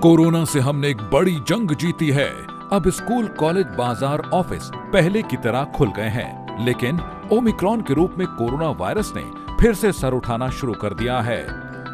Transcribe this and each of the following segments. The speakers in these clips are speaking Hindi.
कोरोना से हमने एक बड़ी जंग जीती है। अब स्कूल, कॉलेज, बाजार, ऑफिस पहले की तरह खुल गए हैं, लेकिन ओमिक्रॉन के रूप में कोरोना वायरस ने फिर से सर उठाना शुरू कर दिया है।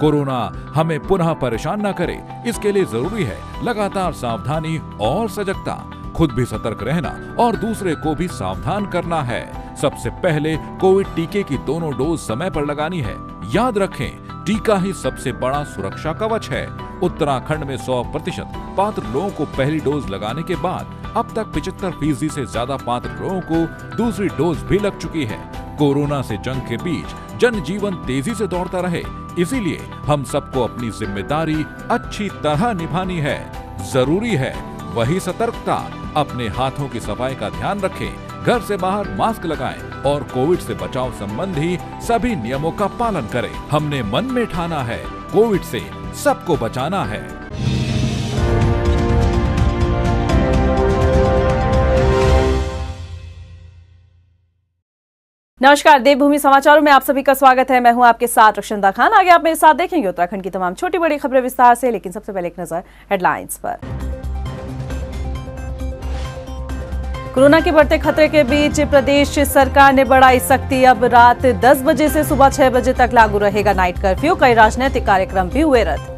कोरोना हमें पुनः परेशान न करे, इसके लिए जरूरी है लगातार सावधानी और सजगता। खुद भी सतर्क रहना और दूसरे को भी सावधान करना है। सबसे पहले कोविड टीके की दोनों डोज समय पर लगानी है। याद रखें, टीका ही सबसे बड़ा सुरक्षा कवच है। उत्तराखंड में 100% पात्र लोगों को पहली डोज लगाने के बाद अब तक 75% से ज्यादा पात्र लोगों को दूसरी डोज भी लग चुकी है। कोरोना से जंग के बीच जनजीवन तेजी से दौड़ता रहे, इसीलिए हम सबको अपनी जिम्मेदारी अच्छी तरह निभानी है। जरूरी है वही सतर्कता। अपने हाथों की सफाई का ध्यान रखें, घर से बाहर मास्क लगाएं और कोविड से बचाव संबंधी सभी नियमों का पालन करें। हमने मन में ठाना है, कोविड से सबको बचाना है। नमस्कार, देवभूमि समाचारों में आप सभी का स्वागत है। मैं हूं आपके साथ रक्षंदा खान। आगे आप मेरे साथ देखेंगे उत्तराखंड की तमाम छोटी बड़ी खबरें विस्तार से, लेकिन सबसे पहले एक नजर हेडलाइंस पर। कोरोना के बढ़ते खतरे के बीच प्रदेश सरकार ने बढ़ाई सख्ती। अब रात 10 बजे से सुबह 6 बजे तक लागू रहेगा नाइट कर्फ्यू। कई राजनीतिक कार्यक्रम भी हुए रद्द।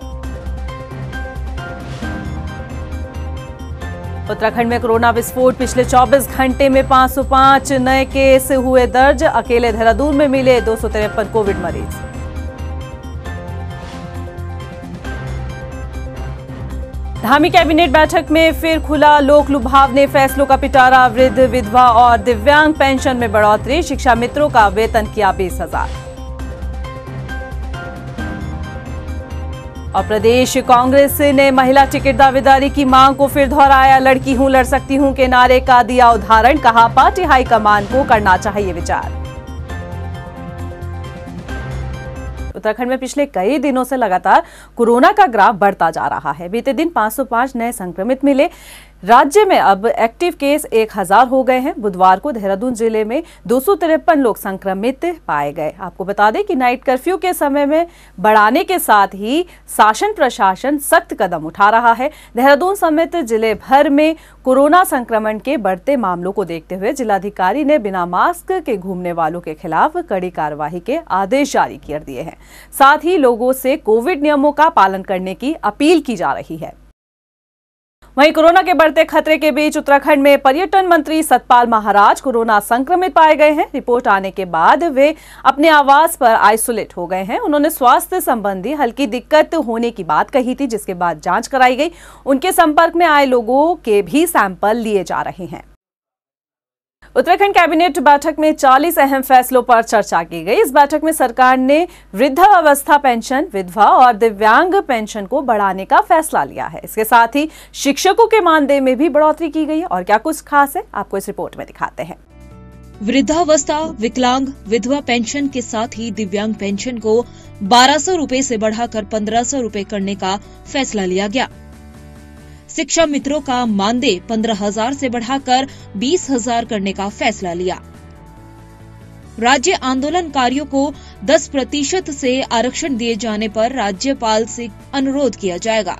उत्तराखंड में कोरोना विस्फोट। पिछले 24 घंटे में 505 नए केस हुए दर्ज। अकेले देहरादून में मिले 253 कोविड मरीज। धामी कैबिनेट बैठक में फिर खुला लोक लुभावने फैसलों का पिटारा। वृद्ध, विधवा और दिव्यांग पेंशन में बढ़ोतरी। शिक्षा मित्रों का वेतन किया 20,000। और प्रदेश कांग्रेस ने महिला टिकट दावेदारी की मांग को फिर दोहराया। लड़की हूं, लड़ सकती हूं के नारे का दिया उदाहरण। कहा, पार्टी हाईकमान को करना चाहिए विचार। उत्तराखंड में पिछले कई दिनों से लगातार कोरोना का ग्राफ बढ़ता जा रहा है। बीते दिन 505 नए संक्रमित मिले। राज्य में अब एक्टिव केस 1000 हो गए हैं। बुधवार को देहरादून जिले में 253 लोग संक्रमित पाए गए। आपको बता दें कि नाइट कर्फ्यू के समय में बढ़ाने के साथ ही शासन प्रशासन सख्त कदम उठा रहा है। देहरादून समेत जिले भर में कोरोना संक्रमण के बढ़ते मामलों को देखते हुए जिलाधिकारी ने बिना मास्क के घूमने वालों के खिलाफ कड़ी कार्रवाई के आदेश जारी कर दिए हैं। साथ ही लोगों से कोविड नियमों का पालन करने की अपील की जा रही है। वहीं कोरोना के बढ़ते खतरे के बीच उत्तराखंड में पर्यटन मंत्री सतपाल महाराज कोरोना संक्रमित पाए गए हैं। रिपोर्ट आने के बाद वे अपने आवास पर आइसोलेट हो गए हैं। उन्होंने स्वास्थ्य संबंधी हल्की दिक्कत होने की बात कही थी, जिसके बाद जांच कराई गई। उनके संपर्क में आए लोगों के भी सैंपल लिए जा रहे हैं। उत्तराखंड कैबिनेट बैठक में 40 अहम फैसलों पर चर्चा की गई। इस बैठक में सरकार ने वृद्धावस्था पेंशन, विधवा और दिव्यांग पेंशन को बढ़ाने का फैसला लिया है। इसके साथ ही शिक्षकों के मानदेय में भी बढ़ोतरी की गई है। और क्या कुछ खास है, आपको इस रिपोर्ट में दिखाते हैं। वृद्धावस्था, विकलांग, विधवा पेंशन के साथ ही दिव्यांग पेंशन को 1200 रूपये से बढ़ाकर 1500 रूपये करने का फैसला लिया गया। शिक्षा मित्रों का मानदेय 15,000 से बढ़ाकर 20,000 करने का फैसला लिया। राज्य आंदोलनकारियों को 10% से आरक्षण दिए जाने पर राज्यपाल से अनुरोध किया जाएगा।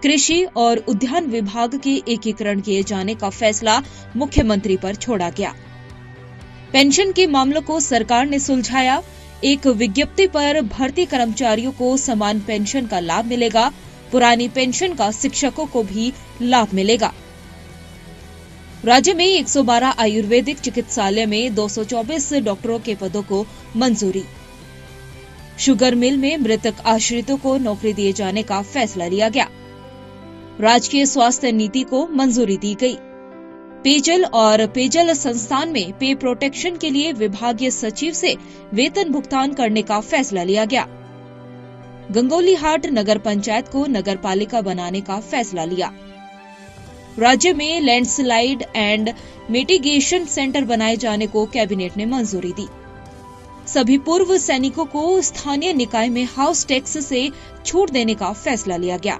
कृषि और उद्यान विभाग के एकीकरण किए जाने का फैसला मुख्यमंत्री पर छोड़ा गया। पेंशन के मामलों को सरकार ने सुलझाया। एक विज्ञप्ति पर भर्ती कर्मचारियों को समान पेंशन का लाभ मिलेगा। पुरानी पेंशन का शिक्षकों को भी लाभ मिलेगा। राज्य में 112 आयुर्वेदिक चिकित्सालय में 224 डॉक्टरों के पदों को मंजूरी। शुगर मिल में मृतक आश्रितों को नौकरी दिए जाने का फैसला लिया गया। राजकीय स्वास्थ्य नीति को मंजूरी दी गई। पेयजल और पेयजल संस्थान में पे प्रोटेक्शन के लिए विभागीय सचिव से वेतन भुगतान करने का फैसला लिया गया। गंगोलीहाट नगर पंचायत को नगर पालिका बनाने का फैसला लिया। राज्य में लैंडस्लाइड एंड मिटिगेशन सेंटर बनाए जाने को कैबिनेट ने मंजूरी दी। सभी पूर्व सैनिकों को स्थानीय निकाय में हाउस टैक्स से छूट देने का फैसला लिया गया।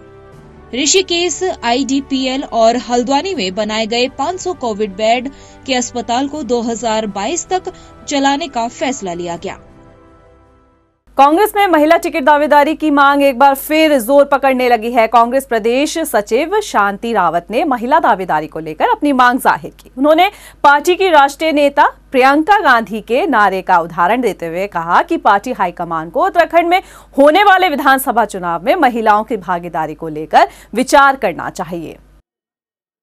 ऋषिकेश, आईडीपीएल और हल्द्वानी में बनाए गए 500 कोविड बेड के अस्पताल को 2022 तक चलाने का फैसला लिया गया। कांग्रेस में महिला टिकट दावेदारी की मांग एक बार फिर जोर पकड़ने लगी है। कांग्रेस प्रदेश सचिव शांति रावत ने महिला दावेदारी को लेकर अपनी मांग जाहिर की। उन्होंने पार्टी की राष्ट्रीय नेता प्रियंका गांधी के नारे का उदाहरण देते हुए कहा कि पार्टी हाईकमान को उत्तराखंड में होने वाले विधानसभा चुनाव में महिलाओं की भागीदारी को लेकर विचार करना चाहिए।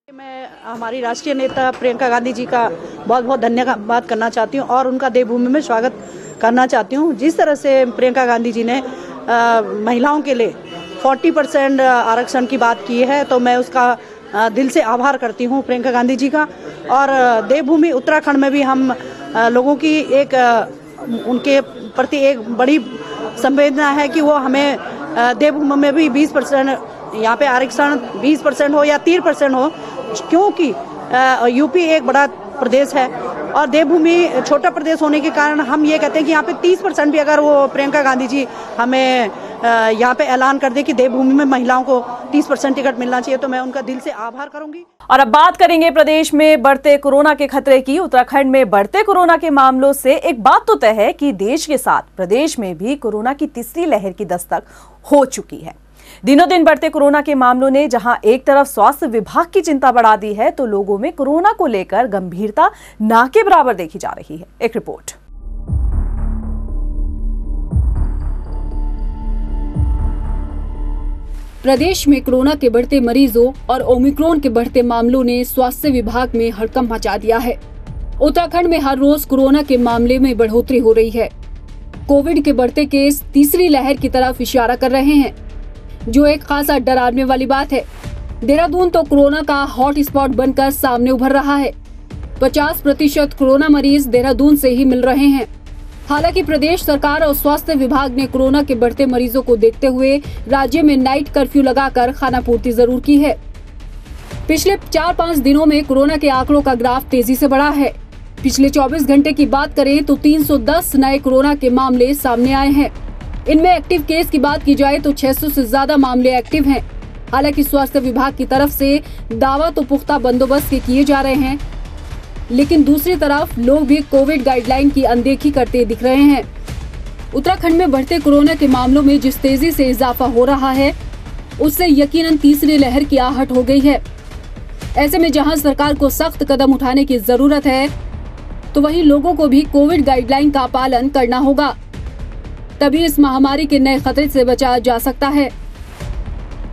मैं हमारी राष्ट्रीय नेता प्रियंका गांधी जी का बहुत बहुत धन्यवाद करना चाहती हूँ और उनका देवभूमि में स्वागत करना चाहती हूँ। जिस तरह से प्रियंका गांधी जी ने महिलाओं के लिए 40% आरक्षण की बात की है, तो मैं उसका दिल से आभार करती हूँ प्रियंका गांधी जी का। और देवभूमि उत्तराखंड में भी हम लोगों की एक उनके प्रति एक बड़ी संवेदना है कि वो हमें देवभूमि में भी 20% यहाँ पे आरक्षण 20% हो या 30% हो, क्योंकि यूपी एक बड़ा प्रदेश है और देवभूमि छोटा प्रदेश होने के कारण हम ये कहते हैं कि यहाँ पे 30% भी अगर वो प्रियंका गांधी जी हमें यहाँ पे ऐलान कर दे कि देवभूमि में महिलाओं को 30% टिकट मिलना चाहिए, तो मैं उनका दिल से आभार करूंगी। और अब बात करेंगे प्रदेश में बढ़ते कोरोना के खतरे की। उत्तराखंड में बढ़ते कोरोना के मामलों से एक बात तो तय है कि देश के साथ प्रदेश में भी कोरोना की तीसरी लहर की दस्तक हो चुकी है। दिनों दिन बढ़ते कोरोना के मामलों ने जहां एक तरफ स्वास्थ्य विभाग की चिंता बढ़ा दी है, तो लोगों में कोरोना को लेकर गंभीरता ना के बराबर देखी जा रही है। एक रिपोर्ट। प्रदेश में कोरोना के बढ़ते मरीजों और ओमिक्रॉन के बढ़ते मामलों ने स्वास्थ्य विभाग में हड़कंप मचा दिया है। उत्तराखंड में हर रोज कोरोना के मामले में बढ़ोतरी हो रही है। कोविड के बढ़ते केस तीसरी लहर की तरफ इशारा कर रहे हैं, जो एक खासा डरावने वाली बात है। देहरादून तो कोरोना का हॉट स्पॉट बनकर सामने उभर रहा है। 50% कोरोना मरीज देहरादून से ही मिल रहे हैं। हालांकि प्रदेश सरकार और स्वास्थ्य विभाग ने कोरोना के बढ़ते मरीजों को देखते हुए राज्य में नाइट कर्फ्यू लगाकर खानापूर्ति जरूर की है। पिछले 4-5 दिनों में कोरोना के आंकड़ों का ग्राफ तेजी से बढ़ा है। पिछले 24 घंटे की बात करें तो 310 नए कोरोना के मामले सामने आए हैं। इनमें एक्टिव केस की बात की जाए तो 600 से ज्यादा मामले एक्टिव हैं। हालांकि स्वास्थ्य विभाग की तरफ से दावा तो पुख्ता बंदोबस्त के किए जा रहे हैं, लेकिन दूसरी तरफ लोग भी कोविड गाइडलाइन की अनदेखी करते दिख रहे हैं। उत्तराखंड में बढ़ते कोरोना के मामलों में जिस तेजी से इजाफा हो रहा है, उससे यकीनन तीसरी लहर की आहट हो गई है। ऐसे में जहां सरकार को सख्त कदम उठाने की जरूरत है, तो वहीं लोगों को भी कोविड गाइडलाइन का पालन करना होगा, तभी इस महामारी के नए खतरे से बचा जा सकता है।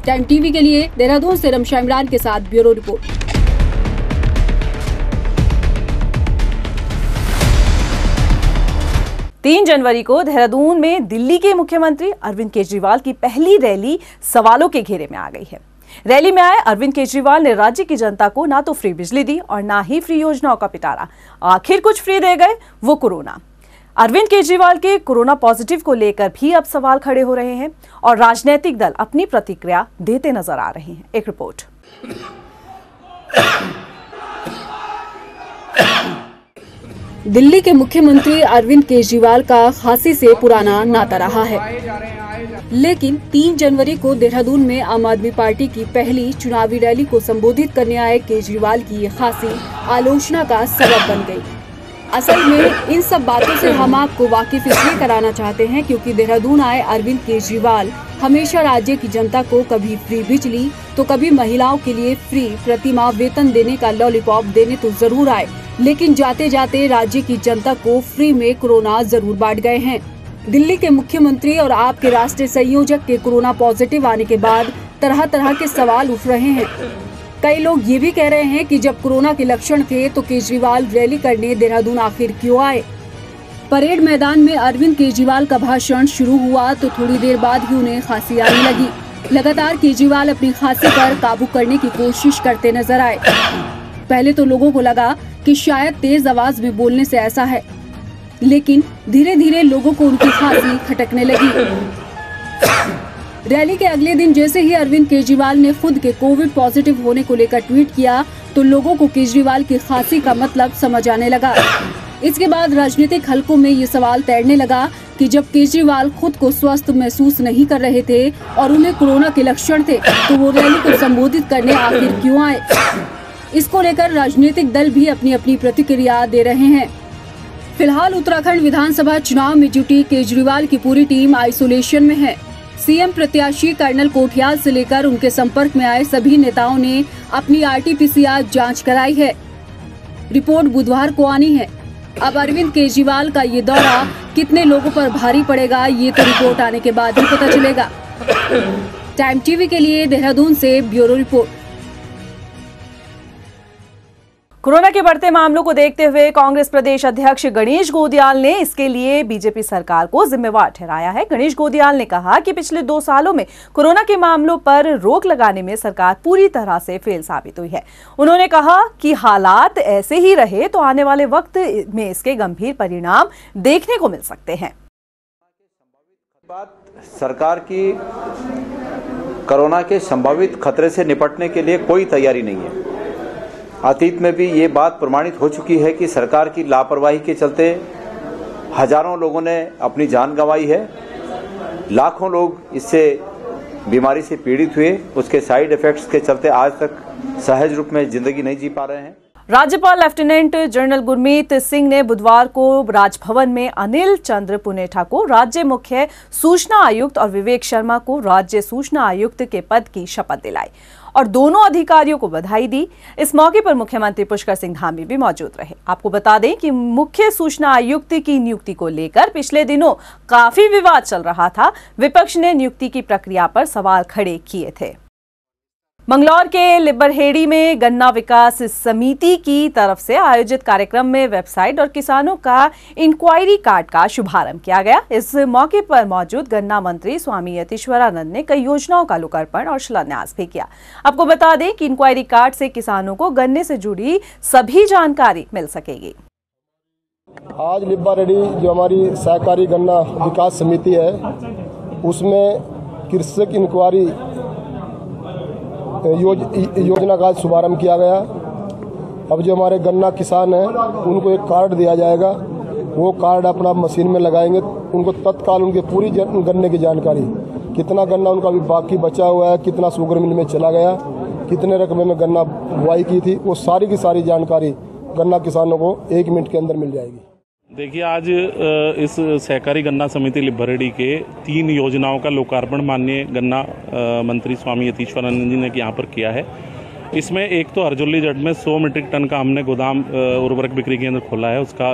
टाइम टीवी के लिए देहरादून से रमशा इमरान के साथ ब्यूरो रिपोर्ट। 3 जनवरी को देहरादून में दिल्ली के मुख्यमंत्री अरविंद केजरीवाल की पहली रैली सवालों के घेरे में आ गई है। रैली में आए अरविंद केजरीवाल ने राज्य की जनता को ना तो फ्री बिजली दी और ना ही फ्री योजनाओं का पिटारा। आखिर कुछ फ्री दे गए, वो कोरोना। अरविंद केजरीवाल के कोरोना पॉजिटिव को लेकर भी अब सवाल खड़े हो रहे हैं और राजनीतिक दल अपनी प्रतिक्रिया देते नजर आ रहे हैं। एक रिपोर्ट। दिल्ली के मुख्यमंत्री अरविंद केजरीवाल का खांसी से पुराना नाता रहा है, लेकिन 3 जनवरी को देहरादून में आम आदमी पार्टी की पहली चुनावी रैली को संबोधित करने आए केजरीवाल की ये खांसी आलोचना का सबब बन गई। असल में इन सब बातों से हम आपको वाकिफ इसलिए कराना चाहते हैं क्योंकि देहरादून आए अरविंद केजरीवाल हमेशा राज्य की जनता को कभी फ्री बिजली तो कभी महिलाओं के लिए फ्री प्रतिमाह वेतन देने का लॉलीपॉप देने तो जरूर आए, लेकिन जाते जाते राज्य की जनता को फ्री में कोरोना जरूर बांट गए हैं। दिल्ली के मुख्यमंत्री और आपके राष्ट्रीय संयोजक के कोरोना पॉजिटिव आने के बाद तरह तरह के सवाल उठ रहे हैं। कई लोग ये भी कह रहे हैं कि जब कोरोना के लक्षण थे तो केजरीवाल रैली करने देहरादून आखिर क्यों आए। परेड मैदान में अरविंद केजरीवाल का भाषण शुरू हुआ तो थोड़ी देर बाद ही उन्हें खांसी आने लगी। लगातार केजरीवाल अपनी खांसी पर काबू करने की कोशिश करते नजर आए। पहले तो लोगों को लगा कि शायद तेज आवाज में बोलने से ऐसा है, लेकिन धीरे धीरे लोगों को उनकी खांसी खटकने लगी। रैली के अगले दिन जैसे ही अरविंद केजरीवाल ने खुद के कोविड पॉजिटिव होने को लेकर ट्वीट किया तो लोगों को केजरीवाल की खांसी का मतलब समझ आने लगा। इसके बाद राजनीतिक हलकों में ये सवाल तैरने लगा कि जब केजरीवाल खुद को स्वस्थ महसूस नहीं कर रहे थे और उन्हें कोरोना के लक्षण थे तो वो रैली को संबोधित करने आखिर क्यों आए। इसको लेकर राजनीतिक दल भी अपनी अपनी प्रतिक्रिया दे रहे हैं। फिलहाल उत्तराखंड विधानसभा चुनाव में जुटी केजरीवाल की पूरी टीम आइसोलेशन में है। सीएम प्रत्याशी कर्नल कोठियाल से लेकर उनके संपर्क में आए सभी नेताओं ने अपनी RT-PCR जांच कराई है। रिपोर्ट बुधवार को आनी है। अब अरविंद केजरीवाल का ये दौरा कितने लोगों पर भारी पड़ेगा, ये तो रिपोर्ट आने के बाद ही पता चलेगा। टाइम टीवी के लिए देहरादून से ब्यूरो रिपोर्ट। कोरोना के बढ़ते मामलों को देखते हुए कांग्रेस प्रदेश अध्यक्ष गणेश गोदियाल ने इसके लिए बीजेपी सरकार को जिम्मेवार ठहराया है। गणेश गोदियाल ने कहा कि पिछले 2 सालों में कोरोना के मामलों पर रोक लगाने में सरकार पूरी तरह से फेल साबित हुई है। उन्होंने कहा कि हालात ऐसे ही रहे तो आने वाले वक्त में इसके गंभीर परिणाम देखने को मिल सकते हैं। बात सरकार की कोरोना के संभावित खतरे से निपटने के लिए कोई तैयारी नहीं है। अतीत में भी ये बात प्रमाणित हो चुकी है कि सरकार की लापरवाही के चलते हजारों लोगों ने अपनी जान गंवाई है, लाखों लोग इससे बीमारी से पीड़ित हुए, उसके साइड इफेक्ट्स के चलते आज तक सहज रूप में जिंदगी नहीं जी पा रहे हैं। राज्यपाल लेफ्टिनेंट जनरल गुरमीत सिंह ने बुधवार को राजभवन में अनिल चंद्र पुनेठा को राज्य मुख्य सूचना आयुक्त और विवेक शर्मा को राज्य सूचना आयुक्त के पद की शपथ दिलाई और दोनों अधिकारियों को बधाई दी। इस मौके पर मुख्यमंत्री पुष्कर सिंह धामी भी मौजूद रहे। आपको बता दें कि मुख्य सूचना आयुक्त की नियुक्ति को लेकर पिछले दिनों काफी विवाद चल रहा था। विपक्ष ने नियुक्ति की प्रक्रिया पर सवाल खड़े किए थे। मंगलौर के लिबरहेड़ी में गन्ना विकास समिति की तरफ से आयोजित कार्यक्रम में वेबसाइट और किसानों का इंक्वायरी कार्ड का शुभारंभ किया गया। इस मौके पर मौजूद गन्ना मंत्री स्वामी यतीश्वरानंद ने कई योजनाओं का लोकार्पण और शिलान्यास भी किया। आपको बता दें कि इंक्वायरी कार्ड से किसानों को गन्ने से जुड़ी सभी जानकारी मिल सकेगी। आज लिबरहेड़ी जो हमारी सहकारी गन्ना विकास समिति है उसमें कृषक इंक्वायरी योजना का शुभारंभ किया गया। अब जो हमारे गन्ना किसान हैं उनको एक कार्ड दिया जाएगा, वो कार्ड अपना मशीन में लगाएंगे, उनको तत्काल उनके पूरी गन्ने की जानकारी, कितना गन्ना उनका अभी बाकी बचा हुआ है, कितना शुगर मिल में चला गया, कितने रकबे में गन्ना बुआई की थी, वो सारी की सारी जानकारी गन्ना किसानों को 1 मिनट के अंदर मिल जाएगी। देखिए, आज इस सहकारी गन्ना समिति लिबरहेड़ी के 3 योजनाओं का लोकार्पण माननीय गन्ना मंत्री स्वामी यतीश्वरानंद जी ने यहाँ पर किया है। इसमें एक तो हरजोली जट में 100 मीट्रिक टन का हमने गोदाम उर्वरक बिक्री केंद्र खोला है, उसका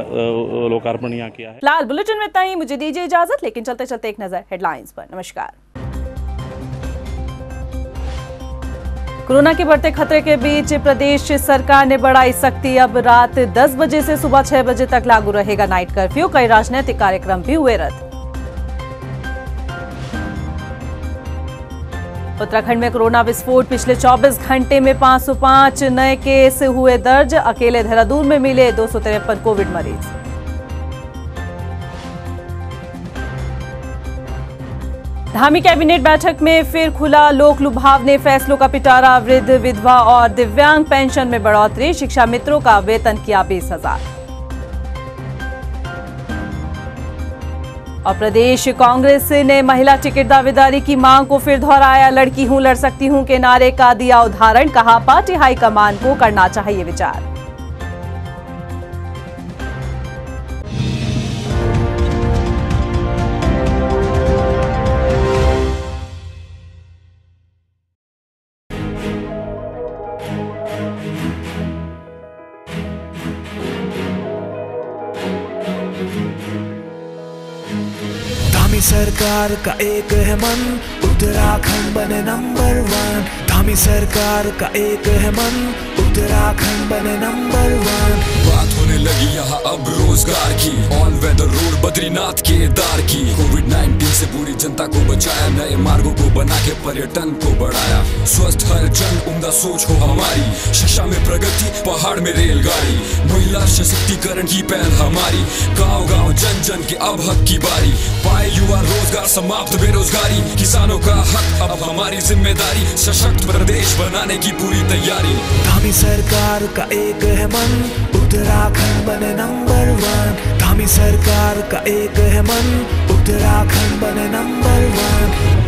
लोकार्पण यहाँ किया है। फिलहाल बुलेटिन में इतना ही। मुझे दीजिए इजाजत, लेकिन चलते चलते एक नजर हेडलाइंस पर। नमस्कार। कोरोना के बढ़ते खतरे के बीच प्रदेश सरकार ने बढ़ाई सख्ती। अब रात 10 बजे से सुबह 6 बजे तक लागू रहेगा नाइट कर्फ्यू। कई राजनीतिक कार्यक्रम भी हुए रद्द। उत्तराखंड में कोरोना विस्फोट। पिछले 24 घंटे में 505 नए केस हुए दर्ज। अकेले देहरादून में मिले 253 कोविड मरीज। धामी कैबिनेट बैठक में फिर खुला लोक लुभावने फैसलों का पिटारा। वृद्ध, विधवा और दिव्यांग पेंशन में बढ़ोतरी। शिक्षा मित्रों का वेतन किया 20,000। और प्रदेश कांग्रेस ने महिला टिकट दावेदारी की मांग को फिर दोहराया। लड़की हूं, लड़ सकती हूं के नारे का दिया उदाहरण। कहा पार्टी हाईकमान को करना चाहिए विचार। धामी सरकार का एक है मन, उत्तराखंड बने नंबर 1। धामी सरकार का एक है मन, उत्तराखंड बने नंबर 1। बात होने लगी यहाँ अब रोजगार की। All weather road Badrinath Kedar की। कोविड-19 से पूरी जनता को बचाया। नए मार्गों को बना के पर्यटन को बढ़ाया। स्वस्थ हर जन, उम्दा सोच हो हमारी। शिक्षा में प्रगति, पहाड़ में रेलगाड़ी। महिला सशक्तिकरण की पहल हमारी। गाँव गाँव जन जन के अब हक की बारी। पाए युवा रोजगार, समाप्त बेरोजगारी। किसानों का हक अब हमारी जिम्मेदारी। सशक्त प्रदेश बनाने की पूरी तैयारी। धामी सरकार का एक है मन, उत्तराखंड बने नंबर 1। धामी सरकार का एक है मन, उत्तराखंड बने नंबर 1।